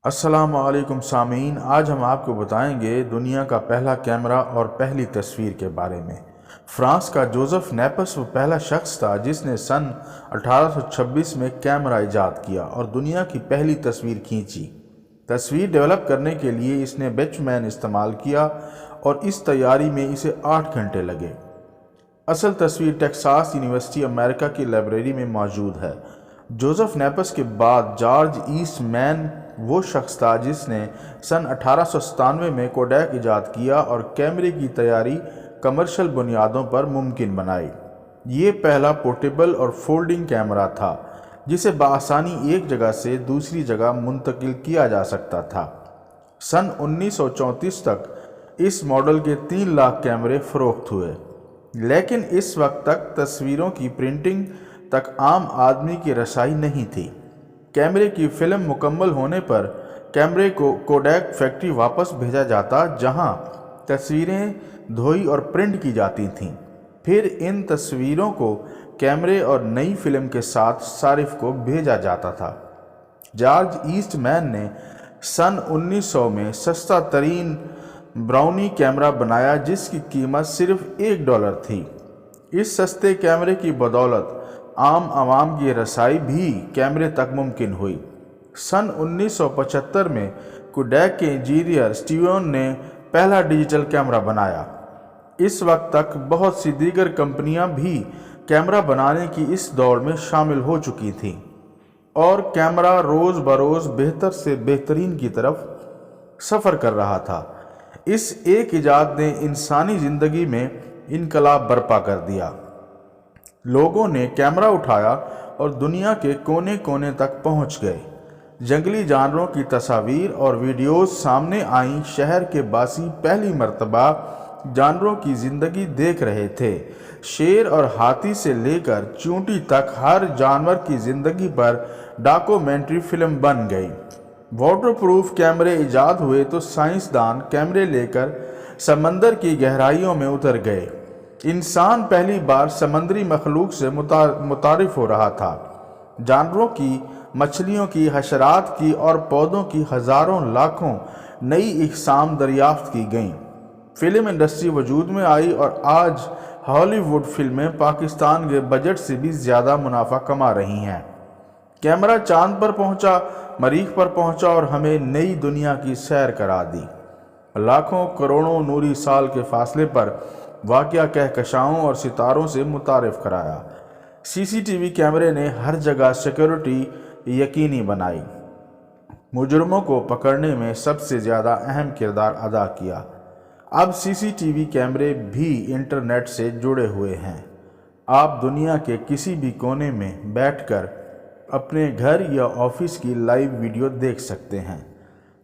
السلام علیکم سامعین، آج ہم آپ کو بتائیں گے دنیا کا پہلا کیمرہ اور پہلی تصویر کے بارے میں۔ فرانس کا جوزف نیپس وہ پہلا شخص تھا جس نے سن 1826 میں کیمرہ ایجاد کیا اور دنیا کی پہلی تصویر کھینچی۔ تصویر ڈیولپ کرنے کے لیے اس نے بیچ مین استعمال کیا اور اس تیاری میں اسے 8 گھنٹے لگے۔ اصل تصویر ٹیکساس یونیورسٹی امریکہ کی لائبریری میں موجود ہے۔ جوزف نیپس کے بعد جارج ایسٹ مین وہ شخص تھا جس نے سن 1897 میں کوڈیک ایجاد کیا اور کیمرے کی تیاری کمرشل بنیادوں پر ممکن بنائی۔ یہ پہلا پورٹیبل اور فولڈنگ کیمرہ تھا جسے بآسانی ایک جگہ سے دوسری جگہ منتقل کیا جا سکتا تھا۔ سن 1934 تک اس ماڈل کے 3 لاکھ کیمرے فروخت ہوئے، لیکن اس وقت تک تصویروں کی پرنٹنگ تک عام آدمی کی رسائی نہیں تھی۔ کیمرے کی فلم مکمل ہونے پر کیمرے کو کوڈیک فیکٹری واپس بھیجا جاتا جہاں تصویریں دھوئی اور پرنٹ کی جاتی تھیں۔ پھر ان تصویروں کو کیمرے اور نئی فلم کے ساتھ صارف کو بھیجا جاتا تھا۔ جارج ایسٹ مین نے سن 1900 میں سستا ترین براؤنی کیمرہ بنایا جس کی قیمت صرف $1 تھی۔ اس سستے کیمرے کی بدولت عام عوام کی رسائی بھی کیمرے تک ممکن ہوئی۔ سن 1975 میں کوڈیک کے انجینئر اسٹیون نے پہلا ڈیجیٹل کیمرہ بنایا۔ اس وقت تک بہت سی دیگر کمپنیاں بھی کیمرہ بنانے کی اس دوڑ میں شامل ہو چکی تھیں اور کیمرہ روز بروز بہتر سے بہترین کی طرف سفر کر رہا تھا۔ اس ایک ایجاد نے انسانی زندگی میں انقلاب برپا کر دیا۔ لوگوں نے کیمرہ اٹھایا اور دنیا کے کونے کونے تک پہنچ گئے۔ جنگلی جانوروں کی تصاویر اور ویڈیوز سامنے آئیں۔ شہر کے باسی پہلی مرتبہ جانوروں کی زندگی دیکھ رہے تھے۔ شیر اور ہاتھی سے لے کر چونٹی تک ہر جانور کی زندگی پر ڈاکومنٹری فلم بن گئی۔ واٹر پروف کیمرے ایجاد ہوئے تو سائنسدان کیمرے لے کر سمندر کی گہرائیوں میں اتر گئے۔ انسان پہلی بار سمندری مخلوق سے متعارف ہو رہا تھا۔ جانوروں کی، مچھلیوں کی، حشرات کی اور پودوں کی ہزاروں لاکھوں نئی اقسام دریافت کی گئیں۔ فلم انڈسٹری وجود میں آئی اور آج ہالی ووڈ فلمیں پاکستان کے بجٹ سے بھی زیادہ منافع کما رہی ہیں۔ کیمرہ چاند پر پہنچا، مریخ پر پہنچا اور ہمیں نئی دنیا کی سیر کرا دی۔ لاکھوں کروڑوں نوری سال کے فاصلے پر واقع کہکشاؤں اور ستاروں سے متعارف کرایا۔ CCTV کیمرے نے ہر جگہ سیکیورٹی یقینی بنائی، مجرموں کو پکڑنے میں سب سے زیادہ اہم کردار ادا کیا۔ اب CCTV کیمرے بھی انٹرنیٹ سے جڑے ہوئے ہیں۔ آپ دنیا کے کسی بھی کونے میں بیٹھ کر اپنے گھر یا آفس کی لائیو ویڈیو دیکھ سکتے ہیں۔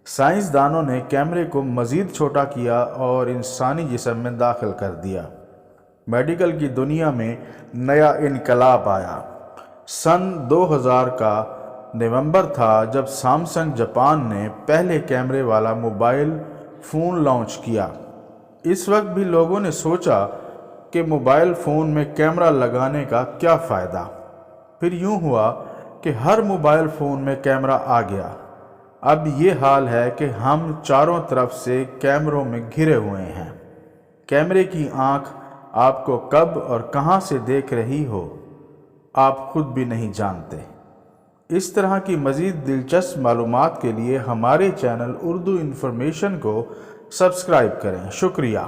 سائنسدانوں نے کیمرے کو مزید چھوٹا کیا اور انسانی جسم میں داخل کر دیا۔ میڈیکل کی دنیا میں نیا انقلاب آیا۔ سن 2000 کا نومبر تھا جب سامسنگ جاپان نے پہلے کیمرے والا موبائل فون لانچ کیا۔ اس وقت بھی لوگوں نے سوچا کہ موبائل فون میں کیمرہ لگانے کا کیا فائدہ۔ پھر یوں ہوا کہ ہر موبائل فون میں کیمرہ آ گیا۔ اب یہ حال ہے کہ ہم چاروں طرف سے کیمروں میں گھرے ہوئے ہیں۔ کیمرے کی آنکھ آپ کو کب اور کہاں سے دیکھ رہی ہو آپ خود بھی نہیں جانتے۔ اس طرح کی مزید دلچسپ معلومات کے لیے ہمارے چینل اردو انفارمیشن کو سبسکرائب کریں۔ شکریہ۔